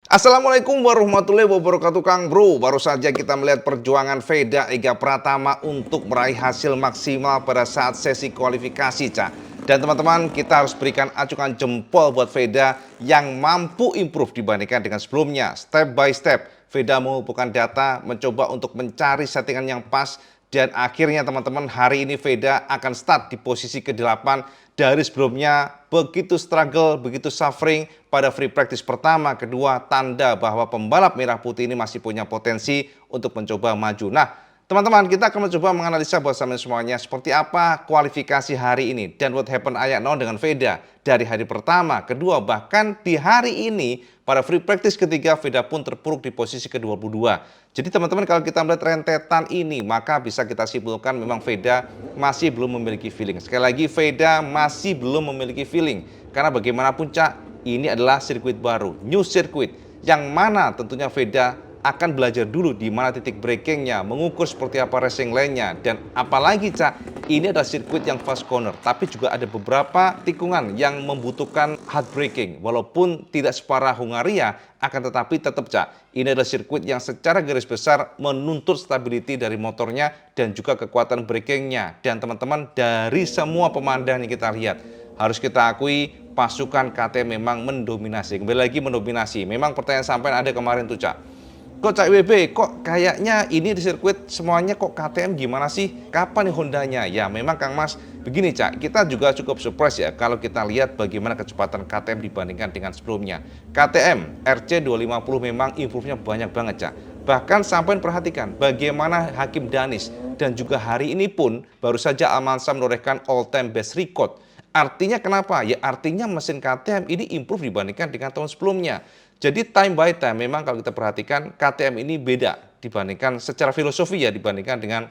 Assalamualaikum warahmatullahi wabarakatuh Kang Bro. Baru saja kita melihat perjuangan Veda Ega Pratama untuk meraih hasil maksimal pada saat sesi kualifikasi, Cak. Dan teman-teman, kita harus berikan acungan jempol buat Veda yang mampu improve dibandingkan dengan sebelumnya. Step by step, Veda mengumpulkan data, mencoba untuk mencari settingan yang pas, dan akhirnya teman-teman, hari ini Veda akan start di posisi ke-8 dari sebelumnya begitu struggle, begitu suffering pada free practice pertama, kedua, tanda bahwa pembalap merah putih ini masih punya potensi untuk mencoba maju. Nah, teman-teman, kita akan mencoba menganalisa bersama semuanya seperti apa kualifikasi hari ini dan what happened ayak non dengan Veda dari hari pertama, kedua, bahkan di hari ini pada free practice ketiga Veda pun terpuruk di posisi ke-22. Jadi teman-teman, kalau kita melihat rentetan ini, maka bisa kita simpulkan memang Veda masih belum memiliki feeling. Sekali lagi, Veda masih belum memiliki feeling. Karena bagaimanapun, Cak, ini adalah sirkuit baru, new circuit, yang mana tentunya Veda akan belajar dulu di mana titik breakingnya, mengukur seperti apa racing lane-nya, dan apalagi, Cak, ini adalah sirkuit yang fast corner, tapi juga ada beberapa tikungan yang membutuhkan hard braking, walaupun tidak separah Hungaria, akan tetapi tetap, Cak, ini adalah sirkuit yang secara garis besar menuntut stability dari motornya dan juga kekuatan brakingnya. Dan teman-teman, dari semua pemandangan yang kita lihat, harus kita akui pasukan KTM memang mendominasi. Kembali lagi mendominasi. Memang pertanyaan sampai ada kemarin tuh, Cak. Kok Cak WB, kok kayaknya ini di sirkuit semuanya kok KTM gimana sih? Kapan nih Hondanya? Ya memang Kang Mas, begini Cak, kita juga cukup surprise ya kalau kita lihat bagaimana kecepatan KTM dibandingkan dengan sebelumnya. KTM RC250 memang improve-nya banyak banget, Cak. Bahkan sampai perhatikan bagaimana Hakim Danis dan juga hari ini pun baru saja Almansa menorehkan all time best record. Artinya kenapa? Ya artinya mesin KTM ini improve dibandingkan dengan tahun sebelumnya. Jadi time by time memang kalau kita perhatikan KTM ini beda dibandingkan secara filosofi ya dibandingkan dengan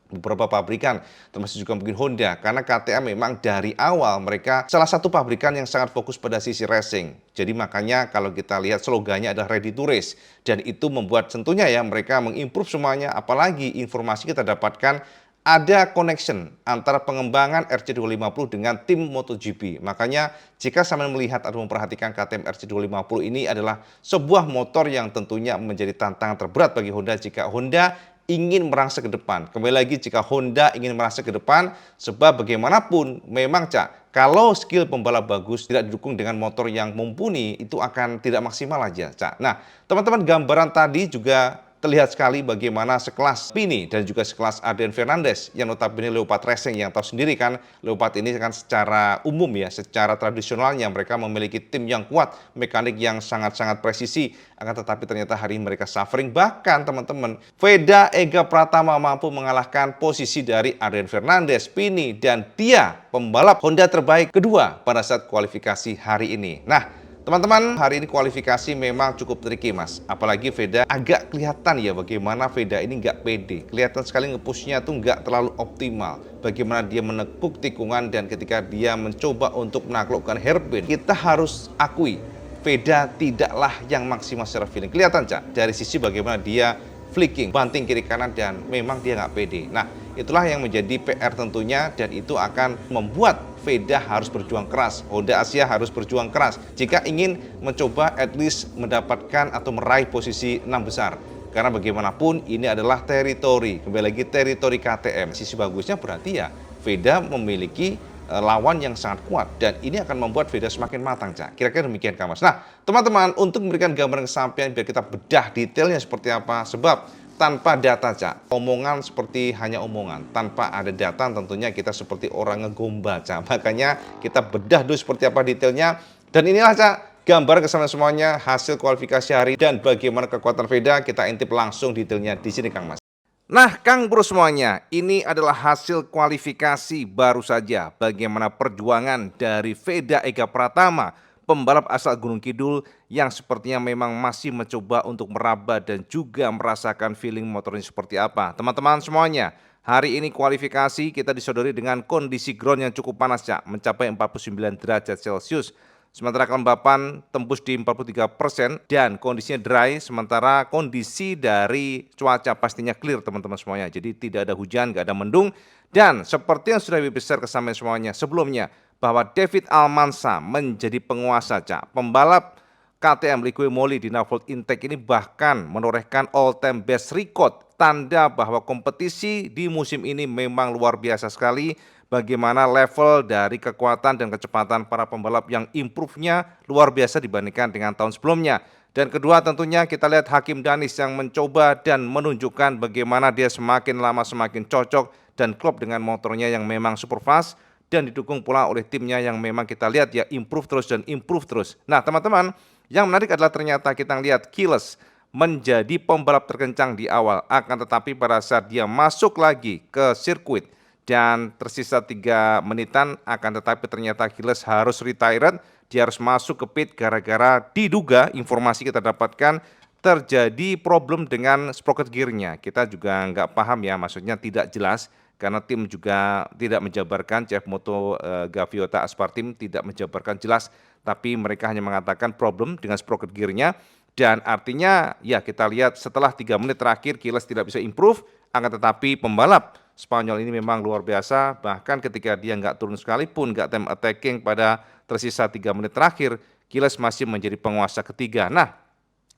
beberapa pabrikan, termasuk juga mungkin Honda, karena KTM memang dari awal mereka salah satu pabrikan yang sangat fokus pada sisi racing. Jadi makanya kalau kita lihat slogannya adalah ready to race, dan itu membuat tentunya ya mereka mengimprove semuanya, apalagi informasi kita dapatkan ada connection antara pengembangan RC250 dengan tim MotoGP. Makanya jika sampai melihat atau memperhatikan KTM RC250 ini adalah sebuah motor yang tentunya menjadi tantangan terberat bagi Honda jika Honda ingin merangsek ke depan. Kembali lagi jika Honda ingin merangsek ke depan, sebab bagaimanapun memang Cak, kalau skill pembalap bagus tidak didukung dengan motor yang mumpuni, itu akan tidak maksimal aja Cak. Nah, teman-teman, gambaran tadi juga terlihat sekali bagaimana sekelas Pini dan juga sekelas Adrian Fernandez yang notabene Leopard Racing, yang tahu sendiri kan Leopard ini kan secara umum ya, secara tradisionalnya mereka memiliki tim yang kuat, mekanik yang sangat-sangat presisi, akan tetapi ternyata hari ini mereka suffering. Bahkan teman-teman, Veda Ega Pratama mampu mengalahkan posisi dari Adrian Fernandez, Pini, dan dia pembalap Honda terbaik kedua pada saat kualifikasi hari ini. Nah, teman-teman, hari ini kualifikasi memang cukup tricky Mas. Apalagi Veda agak kelihatan ya bagaimana Veda ini nggak pede. Kelihatan sekali nge-pushnya tuh nggak terlalu optimal. Bagaimana dia menekuk tikungan dan ketika dia mencoba untuk menaklukkan hairpin. Kita harus akui, Veda tidaklah yang maksimal secara feeling. Kelihatan Cak, dari sisi bagaimana dia flicking, banting kiri kanan, dan memang dia nggak pede. Nah, itulah yang menjadi PR tentunya, dan itu akan membuat Veda harus berjuang keras, Honda Asia harus berjuang keras jika ingin mencoba at least mendapatkan atau meraih posisi 6 besar. Karena bagaimanapun ini adalah teritori, kembali lagi teritori KTM. Sisi bagusnya berarti ya Veda memiliki lawan yang sangat kuat, dan ini akan membuat Veda semakin matang Cak. Kira-kira demikian Kak Mas. Nah teman-teman, untuk memberikan gambaran kesampaian biar kita bedah detailnya seperti apa, sebab tanpa data Cak, omongan seperti hanya omongan. Tanpa ada data tentunya kita seperti orang ngegombal Cak. Makanya kita bedah dulu seperti apa detailnya. Dan inilah Cak, gambar kesana semuanya hasil kualifikasi hari dan bagaimana kekuatan Veda. Kita intip langsung detailnya di sini Kang Mas. Nah Kang Bro semuanya, ini adalah hasil kualifikasi baru saja bagaimana perjuangan dari Veda Ega Pratama, pembalap asal Gunung Kidul yang sepertinya memang masih mencoba untuk meraba dan juga merasakan feeling motornya seperti apa. Teman-teman semuanya, hari ini kualifikasi kita disodori dengan kondisi ground yang cukup panas Cak, mencapai 49 derajat Celcius. Sementara kelembapan tembus di 43% dan kondisinya dry, sementara kondisi dari cuaca pastinya clear teman-teman semuanya. Jadi tidak ada hujan, nggak ada mendung, dan seperti yang sudah besar kesampaian semuanya sebelumnya, bahwa David Almansa menjadi penguasa Cak, pembalap KTM Liqui Moly di Navolt Intake ini bahkan menorehkan all time best record, tanda bahwa kompetisi di musim ini memang luar biasa sekali. Bagaimana level dari kekuatan dan kecepatan para pembalap yang improve-nya luar biasa dibandingkan dengan tahun sebelumnya. Dan kedua tentunya kita lihat Hakim Danis yang mencoba dan menunjukkan bagaimana dia semakin lama semakin cocok dan klop dengan motornya yang memang super fast dan didukung pula oleh timnya yang memang kita lihat ya improve terus dan improve terus. Nah teman-teman, yang menarik adalah ternyata kita lihat Kiles menjadi pembalap terkencang di awal, akan tetapi pada saat dia masuk lagi ke sirkuit dan tersisa 3 menitan, akan tetapi ternyata Kiles harus retired, dia harus masuk ke pit gara-gara diduga informasi kita dapatkan terjadi problem dengan sprocket gearnya. Kita juga nggak paham ya, maksudnya tidak jelas karena tim juga tidak menjabarkan, CF Moto Gaviota Aspartim tidak menjabarkan jelas, tapi mereka hanya mengatakan problem dengan sprocket gearnya. Dan artinya ya kita lihat setelah 3 menit terakhir Kiles tidak bisa improve, akan tetapi pembalap Spanyol ini memang luar biasa, bahkan ketika dia nggak turun sekalipun, nggak time attacking pada tersisa 3 menit terakhir, Kiles masih menjadi penguasa ketiga. Nah,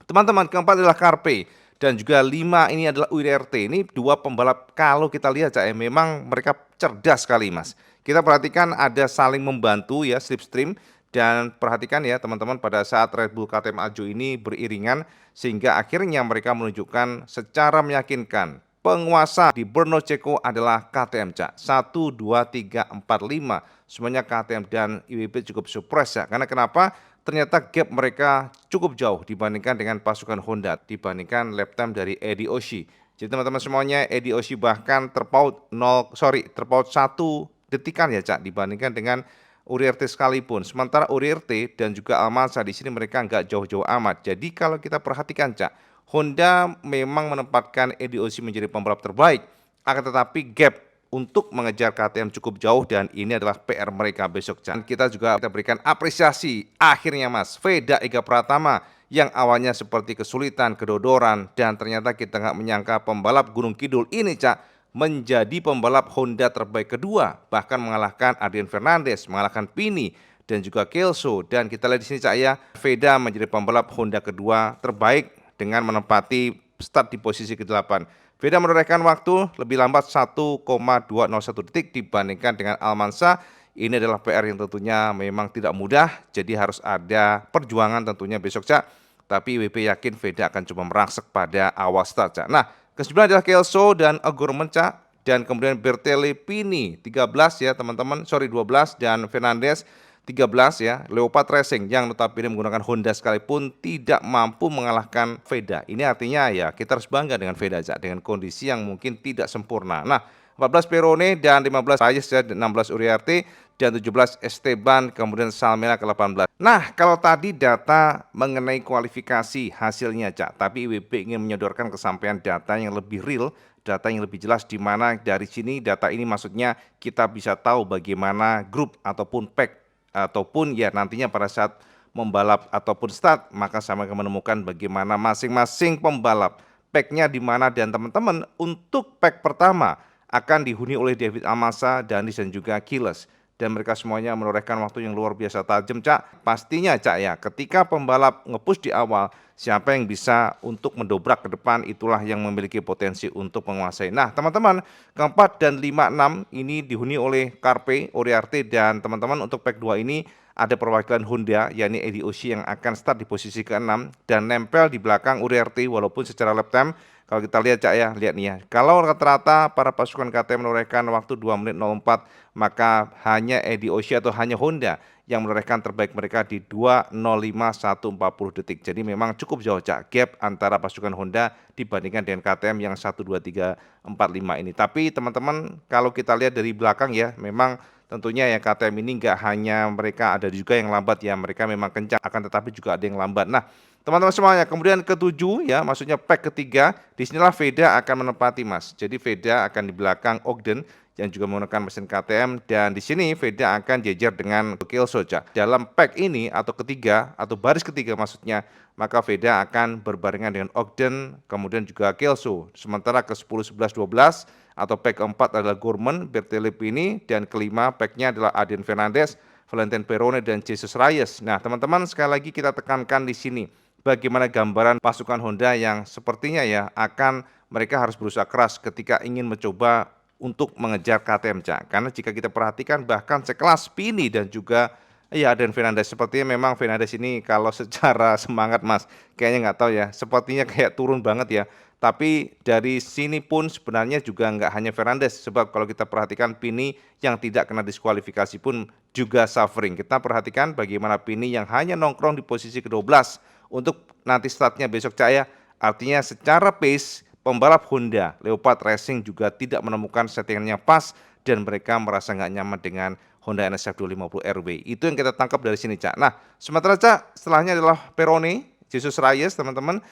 teman-teman, keempat adalah Carpe dan juga 5 ini adalah URT. Ini 2 pembalap kalau kita lihat ya, memang mereka cerdas sekali Mas. Kita perhatikan ada saling membantu ya slipstream dan perhatikan ya teman-teman pada saat Red Bull KTM Ajo ini beriringan sehingga akhirnya mereka menunjukkan secara meyakinkan penguasa di Brno Ceko adalah KTM Cak. 1, 2, 3, 4, 5 semuanya KTM dan IWB cukup surprise ya. Karena kenapa? Ternyata gap mereka cukup jauh dibandingkan dengan pasukan Honda, dibandingkan lap time dari Eddie Oshie. Jadi teman-teman semuanya Eddie Oshie bahkan terpaut 1 detikan ya Cak dibandingkan dengan Uriarte sekalipun. Sementara Uriarte dan juga Almansa di sini mereka nggak jauh-jauh amat. Jadi kalau kita perhatikan Cak, Honda memang menempatkan Eddie Oshie menjadi pembalap terbaik, akan tetapi gap untuk mengejar KTM cukup jauh dan ini adalah PR mereka besok. Dan kita juga berikan apresiasi akhirnya Mas Veda Ega Pratama yang awalnya seperti kesulitan, kedodoran dan ternyata kita nggak menyangka pembalap Gunung Kidul ini Cak menjadi pembalap Honda terbaik kedua, bahkan mengalahkan Adrian Fernandez, mengalahkan Pini dan juga Kelso. Dan kita lihat di sini Cak ya, Veda menjadi pembalap Honda kedua terbaik dengan menempati start di posisi ke-8. Veda menorehkan waktu lebih lambat 1,201 detik dibandingkan dengan Almansa. Ini adalah PR yang tentunya memang tidak mudah, jadi harus ada perjuangan tentunya besok Cak. Tapi WP yakin Veda akan coba merangsek pada awal start Cak. Nah, ke-9 adalah Kelso dan O'Gorman Cak. Dan kemudian Bertelli Pini 13 ya teman-teman, 12 dan Fernandez 13 ya, Leopard Racing yang notabene menggunakan Honda sekalipun tidak mampu mengalahkan Veda. Ini artinya ya kita harus bangga dengan Veda Cak, dengan kondisi yang mungkin tidak sempurna. Nah, 14 Perone dan 15 Reyes ya, 16 Uriarte dan 17 Esteban, kemudian Salmela ke-18. Nah, kalau tadi data mengenai kualifikasi hasilnya Cak, tapi IWB ingin menyodorkan kesampaian data yang lebih real, data yang lebih jelas di mana dari sini data ini maksudnya kita bisa tahu bagaimana grup ataupun pack ataupun ya nantinya pada saat membalap ataupun start maka sama akan menemukan bagaimana masing-masing pembalap packnya di mana. Dan teman-teman untuk pack pertama akan dihuni oleh David Almansa, Danis dan juga Kiles dan mereka semuanya menorehkan waktu yang luar biasa tajam Cak. Pastinya Cak ya ketika pembalap ngepush di awal, siapa yang bisa untuk mendobrak ke depan itulah yang memiliki potensi untuk menguasai. Nah teman-teman, keempat dan 5-6 ini dihuni oleh Carpe, Uriarte dan teman-teman untuk pack 2 ini ada perwakilan Honda yakni Eddie Oshie yang akan start di posisi ke-6 dan nempel di belakang Uriarte walaupun secara lap time kalau kita lihat Cak ya, lihat nih ya. Kalau rata-rata para pasukan KTM menorehkan waktu 2 menit 04, maka hanya Eddie Oshie atau hanya Honda yang menorehkan terbaik mereka di 2:05.140 detik. Jadi memang cukup jauh Cak gap antara pasukan Honda dibandingkan dengan KTM yang 1:23.45 ini. Tapi teman-teman kalau kita lihat dari belakang ya, memang tentunya ya KTM ini nggak hanya mereka ada juga yang lambat ya, mereka memang kencang akan tetapi juga ada yang lambat. Nah, teman-teman semuanya, kemudian ke-7 ya, maksudnya pack ketiga, disinilah Veda akan menempati Mas. Jadi Veda akan di belakang Ogden yang juga menggunakan mesin KTM dan di sini Veda akan jejer dengan Kelso Cak. Dalam pack ini atau ketiga atau baris ketiga maksudnya, maka Veda akan berbarengan dengan Ogden kemudian juga Kelso. Sementara ke-10, 11, 12 atau pack keempat adalah Gorman, Bertelli Pini dan kelima packnya adalah Adrian Fernandez, Valentine Perone dan Jesus Reyes. Nah, teman-teman sekali lagi kita tekankan di sini bagaimana gambaran pasukan Honda yang sepertinya ya akan mereka harus berusaha keras ketika ingin mencoba untuk mengejar KTM, Cak. Karena jika kita perhatikan bahkan sekelas Pini dan juga iya dan Fernandes, sepertinya memang Fernandes ini kalau secara semangat Mas, kayaknya nggak tahu ya, sepertinya kayak turun banget ya. Tapi dari sini pun sebenarnya juga nggak hanya Fernandes, sebab kalau kita perhatikan Pini yang tidak kena diskualifikasi pun juga suffering. Kita perhatikan bagaimana Pini yang hanya nongkrong di posisi ke-12 untuk nanti startnya besok, Cak ya. Artinya secara pace pembalap Honda Leopard Racing juga tidak menemukan settingannya pas dan mereka merasa nggak nyaman dengan Honda NSF 250 RW. Itu yang kita tangkap dari sini, Cak. Nah, sementara Cak, setelahnya adalah Perone, Jesus Reyes, teman-teman.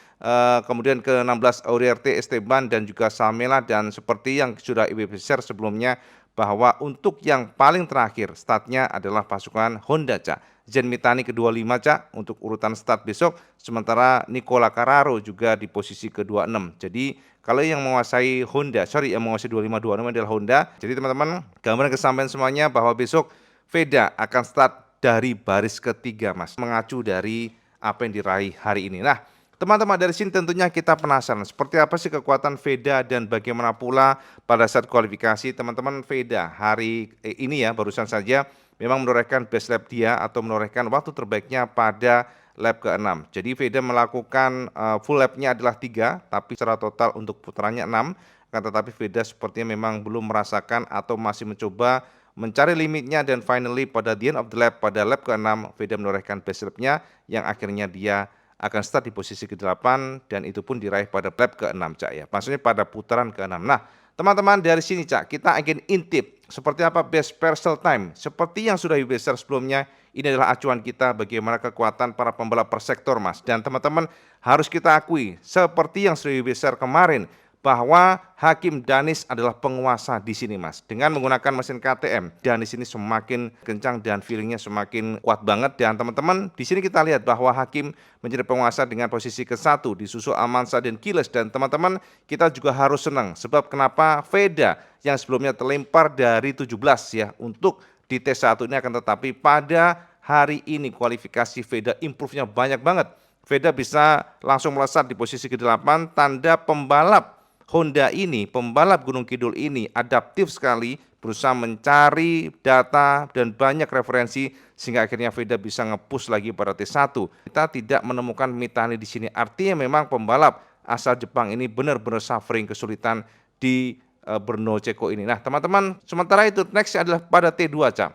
Kemudian ke-16 Uriarte Esteban dan juga Salmela, dan seperti yang sudah IWB share sebelumnya bahwa untuk yang paling terakhir startnya adalah pasukan Honda, Cak. Zen Mitani ke-25, Cak, untuk urutan start besok, sementara Nicola Carraro juga di posisi ke-26. Jadi kalau yang menguasai Honda, yang menguasai 25-26 adalah Honda. Jadi teman-teman, gambaran kesampaian semuanya bahwa besok Veda akan start dari baris ketiga, Mas, mengacu dari apa yang diraih hari ini. Nah, teman-teman dari sini tentunya kita penasaran seperti apa sih kekuatan Veda dan bagaimana pula pada saat kualifikasi teman-teman. Veda hari ini ya barusan saja memang menorehkan best lap dia atau menorehkan waktu terbaiknya pada lap ke-6. Jadi Veda melakukan full lap-nya adalah 3, tapi secara total untuk putarannya 6. Akan tetapi Veda sepertinya memang belum merasakan atau masih mencoba mencari limitnya, dan finally pada the end of the lap, pada lap ke-6 Veda menorehkan best lap-nya yang akhirnya dia akan start di posisi ke-8 dan itu pun diraih pada lap ke-6, Cak ya. Maksudnya pada putaran ke-6. Nah, teman-teman dari sini, Cak, kita ingin intip seperti apa best parcel time. Seperti yang sudah share sebelumnya, ini adalah acuan kita bagaimana kekuatan para pembalap per sektor, Mas. Dan teman-teman harus kita akui, seperti yang sudah share kemarin, bahwa Hakim Danis adalah penguasa di sini, Mas. Dengan menggunakan mesin KTM, Danis ini semakin kencang dan feelingnya semakin kuat banget. Dan teman-teman, di sini kita lihat bahwa Hakim menjadi penguasa dengan posisi ke-1, disusul Almanza dan Kiles. Dan teman-teman, kita juga harus senang sebab kenapa Veda yang sebelumnya terlempar dari 17 ya untuk di T1 ini, akan tetapi pada hari ini kualifikasi Veda improve-nya banyak banget. Veda bisa langsung melesat di posisi ke-8, tanda pembalap Honda ini, pembalap Gunung Kidul ini adaptif sekali, berusaha mencari data dan banyak referensi sehingga akhirnya Veda bisa nge-push lagi pada T1. Kita tidak menemukan Mitani di sini. Artinya memang pembalap asal Jepang ini benar-benar suffering kesulitan di Brno Ceko ini. Nah, teman-teman, sementara itu next adalah pada T2, Cak.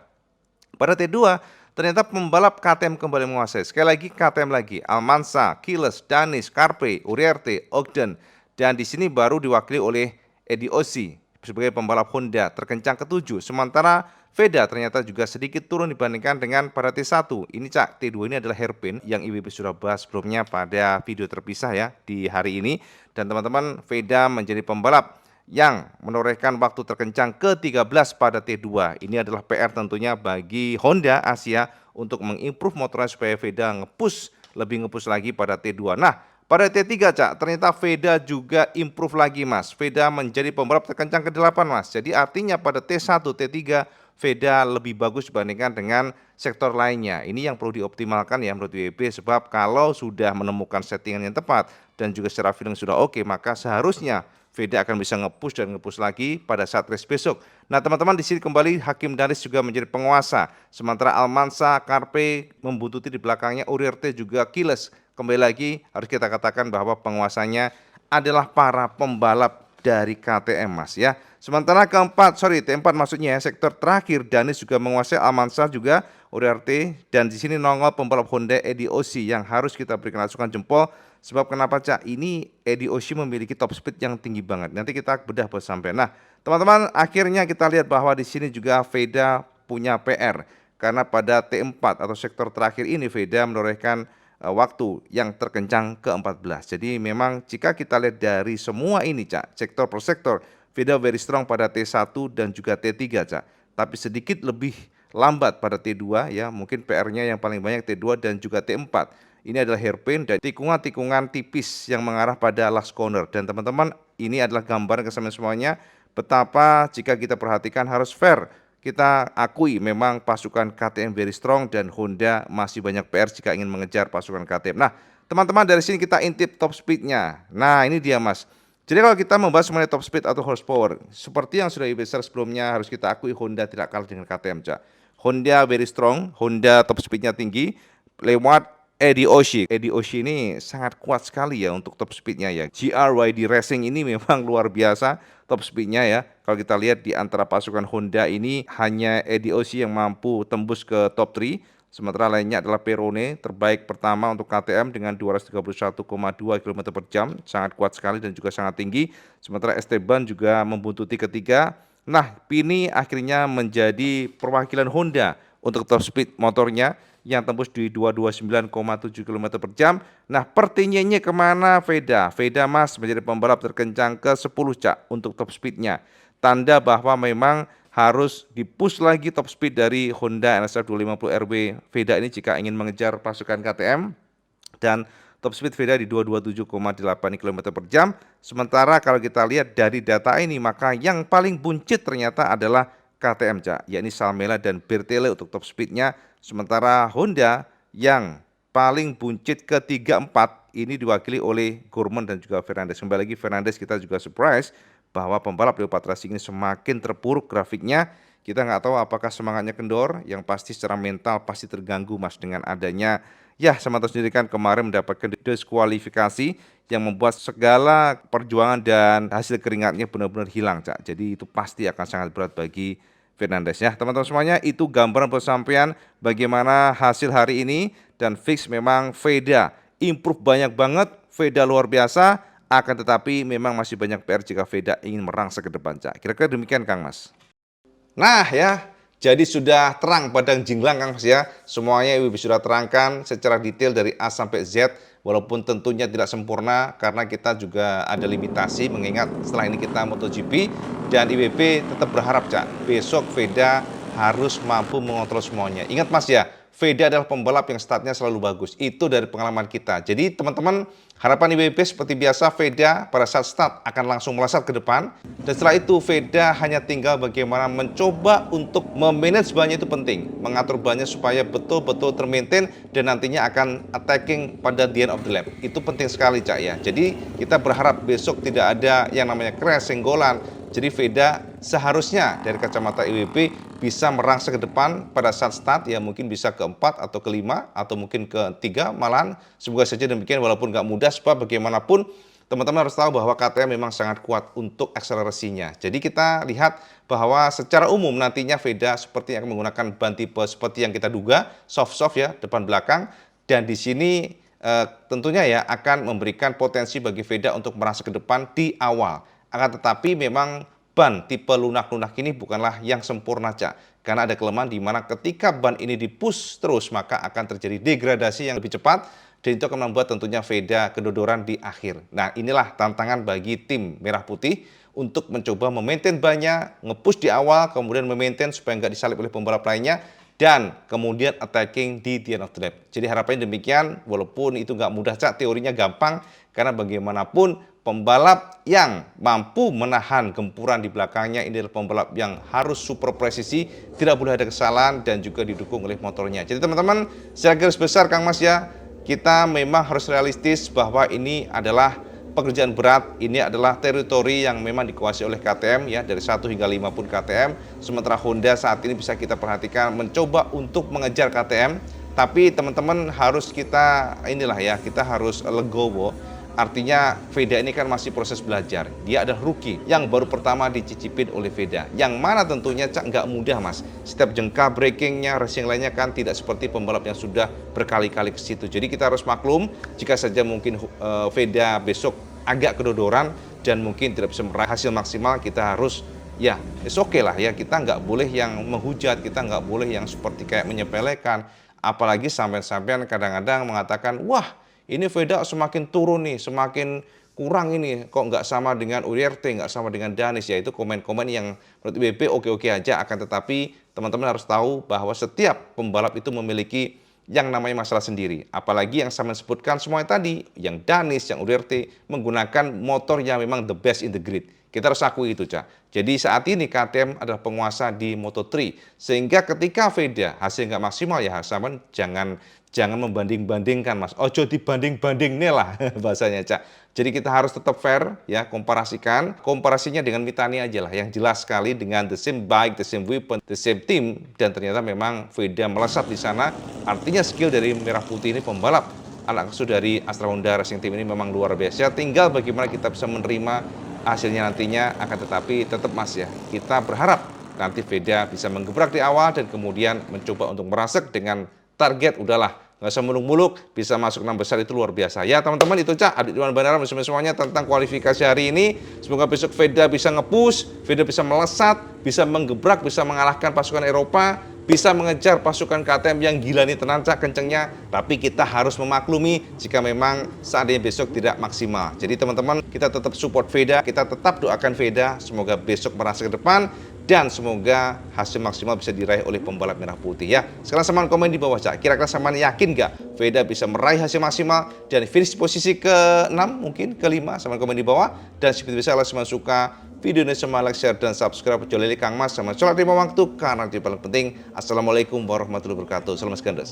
Pada T2 ternyata pembalap KTM kembali menguasai. Sekali lagi KTM lagi, Almanza, Kiles, Danis, Carpe, Uriarte, Ogden. Dan di sini baru diwakili oleh Eddie Ossi sebagai pembalap Honda terkencang ke-7. Sementara Veda ternyata juga sedikit turun dibandingkan dengan pada T1. Ini, Cak, T2 ini adalah hairpin yang IWB sudah bahas sebelumnya pada video terpisah ya di hari ini. Dan teman-teman, Veda menjadi pembalap yang menorehkan waktu terkencang ke-13 pada T2. Ini adalah PR tentunya bagi Honda Asia untuk mengimprove motornya supaya Veda lebih nge-push lagi pada T2. Nah, pada T3, Cak, ternyata Veda juga improve lagi, Mas. Veda menjadi pembalap terkencang ke-8, Mas. Jadi artinya pada T1, T3 Veda lebih bagus dibandingkan dengan sektor lainnya. Ini yang perlu dioptimalkan ya menurut WB, sebab kalau sudah menemukan settingan yang tepat dan juga secara feeling sudah oke, maka seharusnya Veda akan bisa nge-push dan nge-push lagi pada saat race besok. Nah, teman-teman, di sini kembali Hakim Danis juga menjadi penguasa. Sementara Almanza, Carpe membuntuti di belakangnya, Uriarte juga Kiles. Kembali lagi harus kita katakan bahwa penguasanya adalah para pembalap dari KTM, Mas ya. Sementara T4 maksudnya sektor terakhir Danis juga menguasai, Almanza juga, Uriarte, dan di sini nongol pembalap Honda Eddie Ossi yang harus kita berikan asukan jempol. Sebab kenapa, Cak? Ini Eddie Ossi memiliki top speed yang tinggi banget. Nanti kita bedah sampai. Nah, teman-teman, akhirnya kita lihat bahwa di sini juga Veda punya PR karena pada T4 atau sektor terakhir ini Veda menorehkan waktu yang terkencang ke-14. Jadi memang jika kita lihat dari semua ini, Cak, sektor per sektor, Veda very strong pada T1 dan juga T3, Cak. Tapi sedikit lebih lambat pada T2 ya, mungkin PR-nya yang paling banyak T2 dan juga T4. Ini adalah hairpin dan tikungan-tikungan tipis yang mengarah pada last corner. Dan teman-teman, ini adalah gambaran kesamaan semuanya betapa jika kita perhatikan harus fair. kita akui memang pasukan KTM very strong dan Honda masih banyak PR jika ingin mengejar pasukan KTM. Nah, teman-teman dari sini kita intip top speednya. Nah, ini dia Mas. Jadi kalau kita membahas mengenai top speed atau horsepower, seperti yang sudah share sebelumnya, harus kita akui Honda tidak kalah dengan KTM, Cak. Honda very strong, Honda top speednya tinggi, lewat Eddie Oshie. Eddie Oshie ini sangat kuat sekali ya untuk top speednya ya. GRYD Racing ini memang luar biasa top speednya ya. Kalau kita lihat di antara pasukan Honda ini hanya Eddie Oshie yang mampu tembus ke top 3. Sementara lainnya adalah Perone, terbaik pertama untuk KTM dengan 231,2 km per jam. Sangat kuat sekali dan juga sangat tinggi. Sementara Esteban juga membuntuti ketiga. Nah, Pini akhirnya menjadi perwakilan Honda untuk top speed motornya yang tembus di 229,7 km per jam. Nah, pertinyinya kemana Veda? Veda Mas menjadi pembalap terkencang ke-10 Cak untuk top speednya. Tanda bahwa memang harus dipush lagi top speed dari Honda NSR 250 RW Veda ini jika ingin mengejar pasukan KTM. Dan top speed Veda di 227,8 km per jam. Sementara kalau kita lihat dari data ini, maka yang paling buncit ternyata adalah KTM, Cak, yakni Salmela dan Bertele untuk top speednya. Sementara Honda yang paling buncit ke 3-4 ini diwakili oleh Gorman dan juga Fernandes. Kembali lagi Fernandes kita juga surprise bahwa pembalap Leopard Racing ini semakin terpuruk grafiknya. Kita nggak tahu apakah semangatnya kendor, yang pasti secara mental pasti terganggu Mas dengan adanya ya Samanto sendiri kan kemarin mendapatkan diskualifikasi yang membuat segala perjuangan dan hasil keringatnya benar-benar hilang, Cak. Jadi itu pasti akan sangat berat bagi Fernandes ya. Teman-teman semuanya, itu gambaran pesampaian bagaimana hasil hari ini dan fix memang Veda improve banyak banget, Veda luar biasa. Akan tetapi memang masih banyak PR jika Veda ingin merangsek ke depan, Cak. Kira-kira demikian Kang Mas. Nah ya, jadi sudah terang padang jinglang Kang Mas ya. Semuanya Ibu sudah terangkan secara detail dari A sampai Z. Walaupun tentunya tidak sempurna karena kita juga ada limitasi mengingat setelah ini kita MotoGP dan IWB tetap berharap Cak, besok Veda harus mampu mengontrol semuanya. Ingat Mas ya, Veda adalah pembalap yang startnya selalu bagus. Itu dari pengalaman kita. Jadi teman-teman, harapan IWB seperti biasa Veda pada saat start akan langsung melesat ke depan. Dan setelah itu Veda hanya tinggal bagaimana mencoba untuk memanage bannya itu penting. Mengatur bannya supaya betul-betul termaintain dan nantinya akan attacking pada the end of the lap. Itu penting sekali Cak ya. Jadi kita berharap besok tidak ada yang namanya crash, senggolan. Jadi Veda seharusnya dari kacamata IWB bisa merangsek ke depan pada saat start ya, mungkin bisa ke-4 atau ke-5 atau mungkin ke-3 malahan. Semoga saja demikian walaupun nggak mudah sebab bagaimanapun teman-teman harus tahu bahwa KTM memang sangat kuat untuk akselerasinya. Jadi kita lihat bahwa secara umum nantinya Veda seperti yang menggunakan ban tipe seperti yang kita duga, soft-soft ya, depan belakang. Dan di sini tentunya ya akan memberikan potensi bagi Veda untuk merangsek ke depan di awal. Akan tetapi memang ban tipe lunak-lunak ini bukanlah yang sempurna Cak. Karena ada kelemahan di mana ketika ban ini dipush terus maka akan terjadi degradasi yang lebih cepat. Dan itu akan membuat tentunya Veda kedodoran di akhir. Nah inilah tantangan bagi tim Merah Putih untuk mencoba memaintain bannya, nge-push di awal, kemudian memaintain supaya nggak disalip oleh pembalap lainnya. Dan kemudian attacking di the end of the lap. Jadi harapannya demikian, walaupun itu nggak mudah Cak, teorinya gampang. Karena bagaimanapun pembalap yang mampu menahan gempuran di belakangnya ini adalah pembalap yang harus super presisi, tidak boleh ada kesalahan dan juga didukung oleh motornya. Jadi teman-teman, secara garis besar Kang Mas ya, kita memang harus realistis bahwa ini adalah pekerjaan berat, ini adalah teritori yang memang dikuasai oleh KTM ya, dari 1 hingga 5 pun KTM. Sementara Honda saat ini bisa kita perhatikan mencoba untuk mengejar KTM, tapi teman-teman harus kita inilah ya, kita harus legowo. Artinya Veda ini kan masih proses belajar. Dia adalah rookie yang baru pertama dicicipin oleh Veda. Yang mana tentunya Cak nggak mudah Mas. Setiap jengkal brakingnya, racing lainnya kan tidak seperti pembalap yang sudah berkali-kali ke situ. Jadi kita harus maklum jika saja mungkin Veda besok agak kedodoran dan mungkin tidak bisa meraih hasil maksimal, kita harus ya oke lah ya, kita nggak boleh yang menghujat, kita nggak boleh yang seperti kayak menyepelekan. Apalagi sampai-sampai kadang-kadang mengatakan, wah ini Veda semakin turun nih, semakin kurang ini, kok nggak sama dengan Uriarte, nggak sama dengan Danis, ya itu komen-komen yang menurut IWB oke-oke aja, akan tetapi teman-teman harus tahu bahwa setiap pembalap itu memiliki yang namanya masalah sendiri. Apalagi yang saya sebutkan semuanya tadi, yang Danis, yang Uriarte menggunakan motor yang memang the best in the grid. Kita harus akui itu, Cak. Jadi saat ini KTM adalah penguasa di Moto3. Sehingga ketika VEDA hasil nggak maksimal ya Hasaman jangan membanding-bandingkan, Mas. Ojo dibanding-banding nih lah bahasanya, Cak. Jadi kita harus tetap fair ya, komparasinya dengan Mitani aja lah yang jelas sekali dengan the same bike, the same weapon, the same team, dan ternyata memang VEDA melesat di sana. Artinya skill dari Merah Putih ini pembalap anak asuh dari Astra Honda Racing Team ini memang luar biasa. Tinggal bagaimana kita bisa menerima hasilnya nantinya, akan tetapi tetap Mas ya, kita berharap nanti VEDA bisa menggebrak di awal dan kemudian mencoba untuk merasuk dengan target udahlah nggak usah muluk-muluk, bisa masuk 6 besar itu luar biasa. Ya teman-teman, itu Cak update Iwan Banaran semuanya tentang kualifikasi hari ini. Semoga besok VEDA bisa nge-push, VEDA bisa melesat, bisa menggebrak, bisa mengalahkan pasukan Eropa, bisa mengejar pasukan KTM yang gila nih tenan Cak kencengnya. Tapi kita harus memaklumi jika memang seandainya besok tidak maksimal. Jadi teman-teman, kita tetap support VEDA, kita tetap doakan VEDA semoga besok merasa ke depan dan semoga hasil maksimal bisa diraih oleh pembalap Merah Putih ya. Sekarang Saman komen di bawah, Cak. Kira-kira Saman yakin nggak VEDA bisa meraih hasil maksimal dan finish posisi ke-6 mungkin ke-5? Saman komen di bawah. Dan seperti biasa, kalau Saman suka video ini, Saman like, share, dan subscribe. Jolili Kang Mas sama sholat 5 waktu karena itu paling penting. Assalamualaikum warahmatullahi wabarakatuh. Salam Mas Gandes.